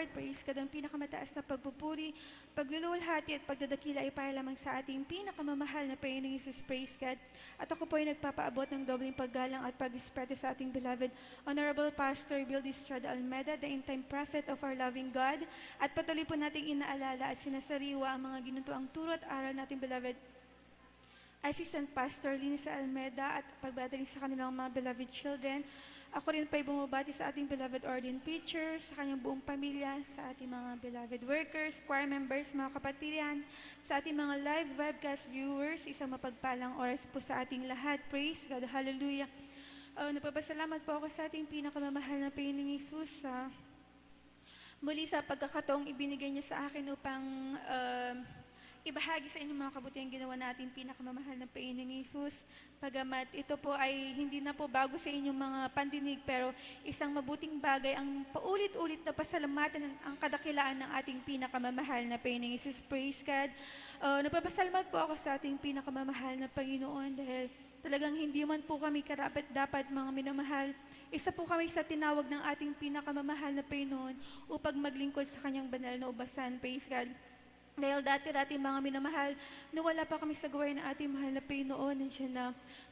Lord. Praise God, ang pinakamataas na pagpupuri, pagluluwalhati at pagdadakila ay para lamang sa ating pinakamamahal na Panginoong Jesus. Praise God. At ako po ay nagpapaabot ng dobling paggalang at pag-respeto sa ating beloved Honorable Pastor Bill Estrada Almeda, the end-time prophet of our loving God. At patuloy po nating inaalala at sinasariwa ang mga ginuntuang turo at aral nating beloved Assistant Pastor Linisa Almeda at pagbadaling sa kanilang mga beloved children. Ako rin pa ay bumabati sa ating beloved ordained preachers, sa kanyang buong pamilya, sa ating mga beloved workers, choir members, mga kapatiran, sa ating mga live webcast viewers. Isang mapagpalang oras po sa ating lahat. Praise God. Hallelujah. Napapasalamat po ako sa ating pinakamamahal na Panginoong Jesus muli sa pagkakataong ibinigay niya sa akin upang ibahagi sa inyo mga kabutihan ginawa natin pinakamamahal na Panginoong Jesus. Pagamat ito po ay hindi na po bago sa inyong mga pandinig, pero isang mabuting bagay ang paulit-ulit na pasalamatan ang kadakilaan ng ating pinakamamahal na Panginoong Jesus. Praise God. Napapasalamat po ako sa ating pinakamamahal na Panginoon dahil talagang hindi man po kami karapat-dapat mga minamahal. Isa po kami sa tinawag ng ating pinakamamahal na Panginoon upang maglingkod sa kanyang banal na ubasan. Praise God. Dahil dati-dati mga minamahal, wala pa kami sa gawain ng ating mahal na Panginoon, nandiyan na,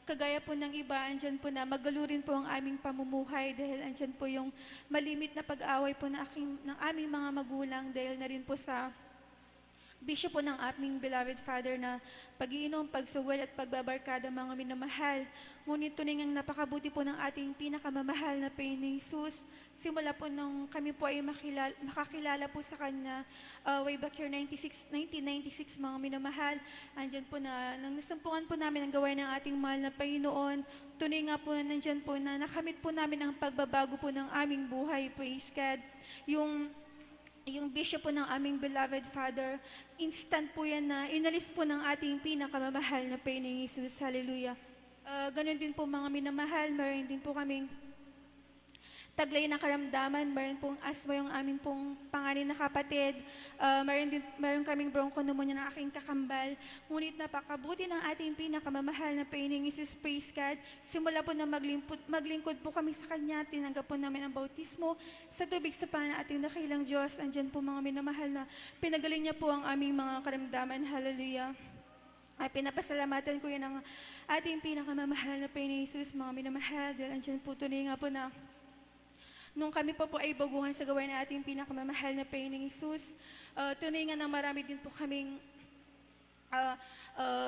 kagaya po ng iba, andyan po na magalurin po ang aming pamumuhay dahil andyan po yung malimit na pag-away po ng aming mga magulang dahil na rin po sa bisyo po ng aming beloved Father na pag-iinom, pagsugol at pagbabarkada mga minamahal. Ngunit tunay ngang napakabuti po ng ating pinakamamahal na Panginoong Jesus. Simula po nung kami po ay makakilala po sa Kanya way back year 1996 mga minamahal. Andyan po na, nang nasumpungan po namin ang gawain ng ating mahal na Panginoon, tunay nga po nandyan po na nakamit po namin ang pagbabago po ng aming buhay. Praise God. Yung bisyo po ng aming beloved Father, instant po yan na inalis po ng ating pinakamamahal na Panginoong Jesus. Hallelujah. Ganon din po mga minamahal, meron din po kaming taglay na karamdaman, meron pong asma yung aming pong panganay na kapatid, meron kaming bronchopneumonia ng aking kakambal. Ngunit napakabuti ng ating pinakamamahal na Panginoong Jesus. Praise God. Simula po na maglingkod po kami sa Kanya, tinanggap po namin ang bautismo sa tubig sa pangalan ng ating dakilang Diyos. Andyan po mga minamahal na pinagaling niya po ang aming mga karamdaman. Hallelujah. Ay pinapasalamatan ko yan ang ating pinakamamahal na Panginoong Jesus, mga minamahal, dahil andyan po tunay nga po na nung kami pa po ay baguhan sa gawain ng ating pinakamamahal na Panginoong Jesus, tunay nga na marami din po kaming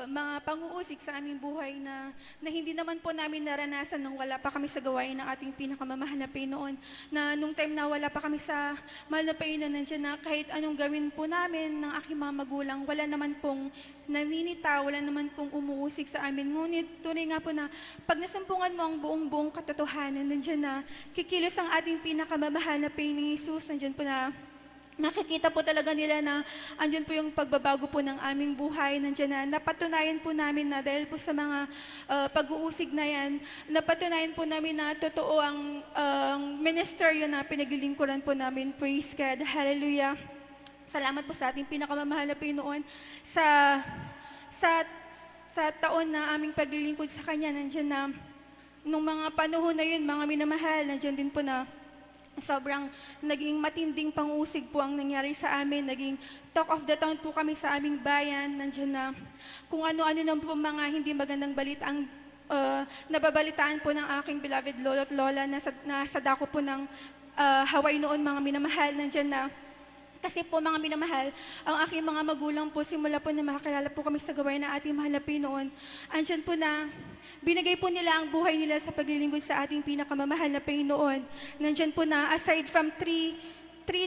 mga pang-uusig sa aming buhay na hindi naman po namin naranasan nung wala pa kami sa gawain ng ating pinakamamahal na Panginoon. Na nung time na wala pa kami sa mahal na Panginoon, nandiyan na kahit anong gawin po namin ng aking mga magulang, wala naman pong naninita, wala naman pong umuusig sa amin. Ngunit tunay nga po na pag nasumpungan mo ang buong katotohanan, nandiyan na kikilos ang ating pinakamamahal na Panginoong Jesus. Nandiyan po na nakikita po talaga nila na andyan po yung pagbabago po ng aming buhay. Nandiyan na napatunayan po namin na dahil po sa mga pag-uusig na yan, napatunayan po namin na totoo ang ministeryo na pinaglilingkuran po namin. Praise God. Hallelujah. Salamat po sa ating pinakamamahal na Panginoon sa taon na aming paglilingkod sa Kanya. Nandiyan na nung mga panahon na yun, mga minamahal, nandiyan din po na sobrang naging matinding pang-usig po ang nangyari sa amin. Naging talk of the town po kami sa aming bayan. Nandiyan na kung ano-ano na po mga hindi magandang balita ang nababalitaan po ng aking beloved lolo at lola na sa dako po ng Hawaii noon, mga minamahal. Nandiyan na kasi po mga minamahal, ang aking mga magulang po, simula po na makakilala po kami sa gawain ng ating mahal na Panginoon, andyan po na binigay po nila ang buhay nila sa paglilingkod sa ating pinakamamahal na Panginoon. Nandyan po na aside from three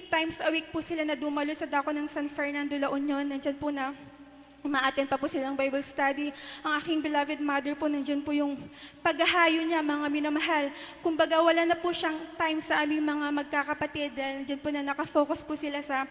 times a week po sila na dumalo sa dako ng San Fernando, La Union, nandyan po na umaattend pa po silang Bible study. Ang aking beloved mother po, nandyan po yung paghahayo niya, mga minamahal. Kumbaga, wala na po siyang time sa aming mga magkakapatid dahil nandyan po na nakafocus po sila sa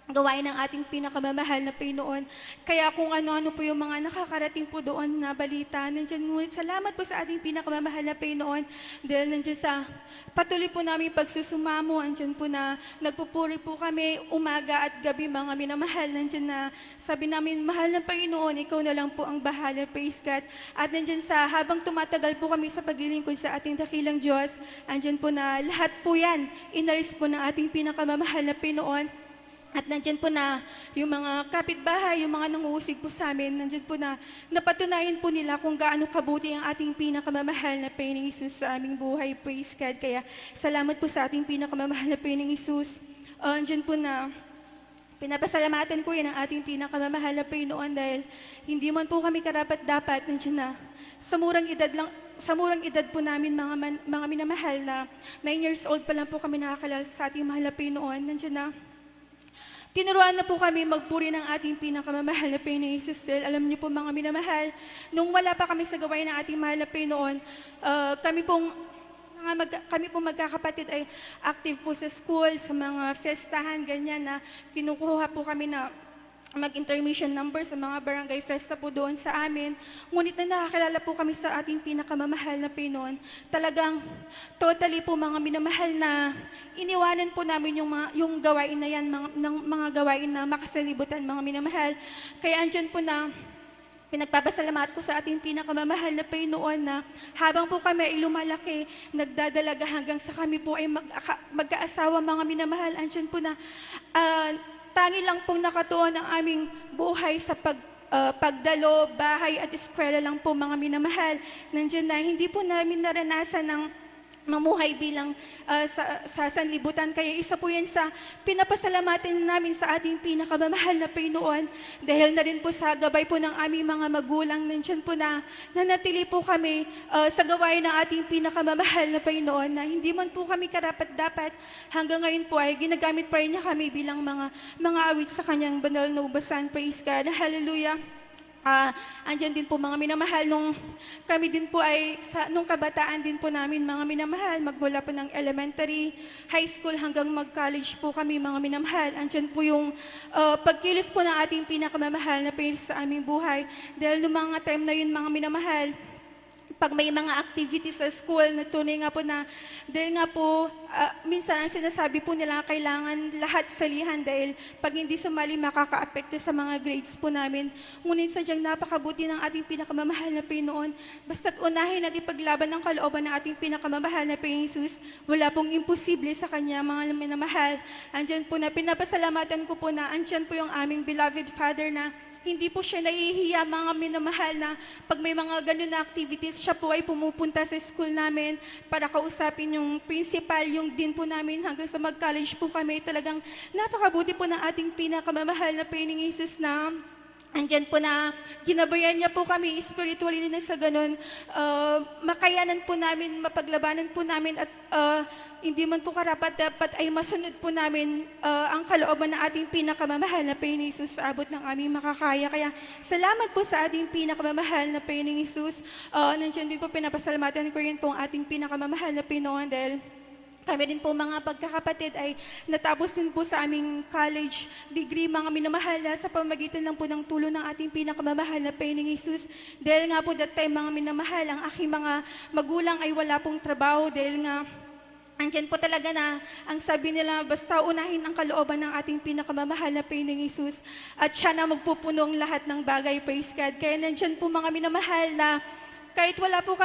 gawain ng ating pinakamamahal na Panginoon. Kaya kung ano-ano po yung mga nakakarating po doon na balita, nandiyan, ngunit salamat po sa ating pinakamamahal na Panginoon dahil nandiyan sa patuloy po namin pagsusumamo, andyan po na nagpupuri po kami umaga at gabi mga minamahal. Nandiyan na sabi namin, mahal na Panginoon, ikaw na lang po ang bahala, praise God. At nandiyan sa habang tumatagal po kami sa paglilingkod sa ating dakilang Diyos, andyan po na lahat po yan, inaris po ng ating pinakamamahal na Panginoon. At nandyan po na yung mga kapitbahay, yung mga nanguusig po sa amin, nandyan po na napatunayan po nila kung gaano kabuti ang ating pinakamamahal na Panginoong Hesus sa aming buhay. Praise God. Kaya salamat po sa ating pinakamamahal na Panginoong Hesus. Nandyan po na pinapasalamatan ko yan ang ating pinakamamahal na Panginoon dahil hindi man po kami karapat-dapat, nandyan na sa murang edad po namin mga minamahal na 9 years old pa lang po kami nakakalala sa ating mahal na Panginoon. Nandyan na tinuruan na po kami magpuri ng ating pinakamamahal na Panginoon Jesus. Alam niyo po mga minamahal, nung wala pa kami sa gawain ng ating mahal na Panginoon, kami pong magkakapatid ay active po sa school, sa mga festahan, ganyan na kinukuha po kami na mag-intermission number sa mga barangay festa po doon sa amin. Ngunit na nakakilala po kami sa ating pinakamamahal na Panginoon. Talagang totally po mga minamahal na iniwanan po namin yung gawain na yan, mga gawain na makasalibutan mga minamahal. Kaya andyan po na pinagpapasalamat ko sa ating pinakamamahal na Panginoon na habang po kami ay lumalaki, nagdadalaga hanggang sa kami po ay magkaasawa mga minamahal. Andyan po na tangi lang pong nakatuon ang aming buhay sa pagdalo, bahay at eskwela lang po mga minamahal. Nandiyan na hindi po namin naranasan ng mamuhay bilang sa sanlibutan. Kaya isa po yan sa pinapasalamatan namin sa ating pinakamamahal na Panginoon dahil na rin po sa gabay po ng aming mga magulang. Nandiyan po na nanatili po kami sa gawain ng ating pinakamamahal na Panginoon na hindi man po kami karapat-dapat hanggang ngayon po ay ginagamit pa rin niya kami bilang mga awit sa kanyang banal na ubasan. Praise God. Hallelujah. Andyan din po mga minamahal, nung kami din po ay, nung kabataan din po namin mga minamahal, magmula po ng elementary, high school hanggang mag-college po kami mga minamahal. Andyan po yung pagkilos po ng ating pinakamamahal na Panginoon sa aming buhay. Dahil noong mga time na yun mga minamahal, pag may mga activities sa school na tunay nga po na, dahil nga po, minsan ang sinasabi po nila kailangan lahat salihan dahil pag hindi sumali makaka-apekto sa mga grades po namin. Ngunit sadyang napakabuti ng ating pinakamamahal na Panginoon. Basta't unahin at ipaglaban ng kalooban ng ating pinakamamahal na Panginoon Jesus, wala pong imposible sa Kanya mga minamahal. Andyan po na pinapasalamatan ko po na andyan po yung aming beloved Father na hindi po siya nahihiya mga minamahal na pag may mga ganun na activities, siya po ay pumupunta sa school namin para kausapin yung principal, yung dean po namin hanggang sa mag-college po kami. Talagang napakabuti po ng ating pinakamamahal na Panginoong Jesus na andyan po na ginabayan niya po kami spiritually na sa ganun. Makayanan po namin, mapaglabanan po namin at hindi man po karapat-dapat ay masunod po namin ang kalooban ng ating pinakamamahal na Panginoong Hesus sa abot ng aming makakaya. Kaya salamat po sa ating pinakamamahal na Panginoong Hesus. Nandiyan din po pinapasalamatan ko rin po ang ating pinakamamahal na Panginoon dahil kami din po mga pagkakapatid ay natapos din po sa aming college degree mga minamahal na sa pamagitan lang po ng tulong ng ating pinakamamahal na Panginoong Hesus. Dahil nga po that time mga minamahal, ang aking mga magulang ay wala pong trabaho dahil nga andyan po talaga na ang sabi nila basta unahin ang kalooban ng ating pinakamamahal na Panginoong Hesus at siya na magpupunong lahat ng bagay, praise God. Kaya nandyan po mga minamahal na kahit wala po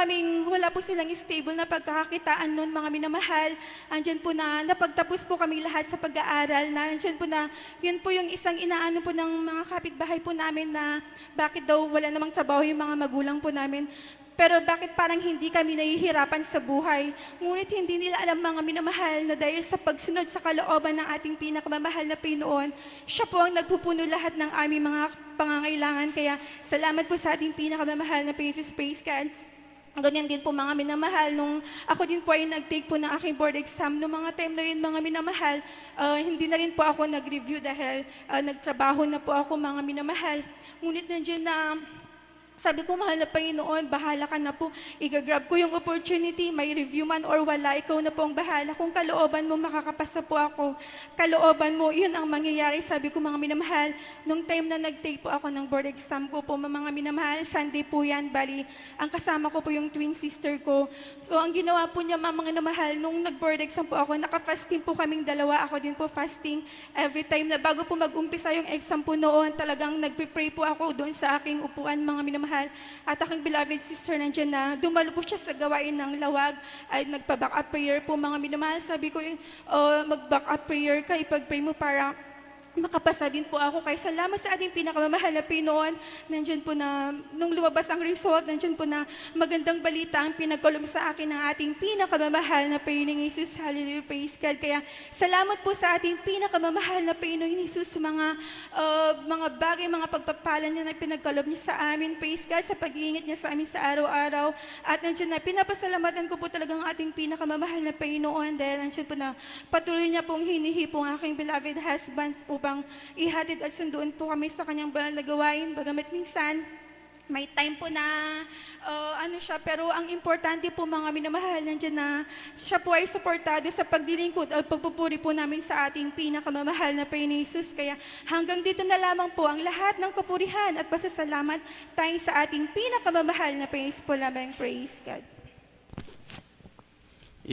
silang stable na pagkakakitaan noon mga minamahal, andyan po na napagtapos po kami lahat sa pag-aaral na andyan po na, yun po yung isang inaano po ng mga kapitbahay po namin na bakit daw wala namang trabaho yung mga magulang po namin. Pero bakit parang hindi kami nahihirapan sa buhay? Ngunit hindi nila alam mga minamahal na dahil sa pagsunod sa kalooban ng ating pinakamamahal na Panginoon, siya po ang nagpupuno lahat ng aming mga pangangailangan. Kaya salamat po sa ating pinakamamahal na Panginoon, praise God. Ganyan din po mga minamahal, nung ako din po ay nag-take po ng aking board exam, noong mga time na yun mga minamahal, hindi na rin po ako nag-review dahil nagtrabaho na po ako mga minamahal. Ngunit nandiyan na Sabi ko, mahal na Panginoon, bahala ka na po. Igagrab ko yung opportunity, may review man or wala, ikaw na po ang bahala. Kung kalooban mo, makakapasa po ako. Kalooban mo, yun ang mangyayari. Sabi ko, mga minamahal, nung time na nag-take po ako ng board exam ko po, mga minamahal, Sunday po yan, bali, ang kasama ko po yung twin sister ko. So, ang ginawa po niya, mga minamahal, nung nag-board exam po ako, naka-fasting po kaming dalawa, ako din po fasting. Every time na bago po mag-umpisa yung exam po noon, talagang nagpe-pray po ako doon sa aking upuan, mga minamahal. At aking beloved sister nandiyan na dumalo po siya sa gawain ng lawag ay nagpa-back up prayer po, mga minamahal. Sabi ko, mag-back up prayer ka, ipag-pray mo para makapasa din po ako. Kaya salamat sa ating pinakamamahal na Pinoon. Nandiyan po na, nung lumabas ang result, nandiyan po na magandang balita ang pinagkolom sa akin ng ating pinakamamahal na Panginoong Jesus. Hallelujah, praise God. Kaya salamat po sa ating pinakamamahal na Panginoong Jesus sa mga bagay, mga pagpapalan niya na pinagkolom niya sa amin. Praise God, sa pag-iingat niya sa amin sa araw-araw. At nandiyan na, pinapasalamatan ko po talagang ating pinakamamahal na Panginoon dahil nandiyan po na patuloy niya pong hinihipong aking beloved husband upang ihatid at sunduin po kami sa kanyang banal na gawain. Bagamat minsan, may time po na pero ang importante po, mga minamahal, nandiyan na siya po ay suportado sa paglilingkod at pagpupuri po namin sa ating pinakamamahal na Panginoon Jesus. Kaya hanggang dito na lamang po ang lahat ng kapurihan at pasasalamat tayong sa ating pinakamamahal na Panginoon po lamang. Praise God.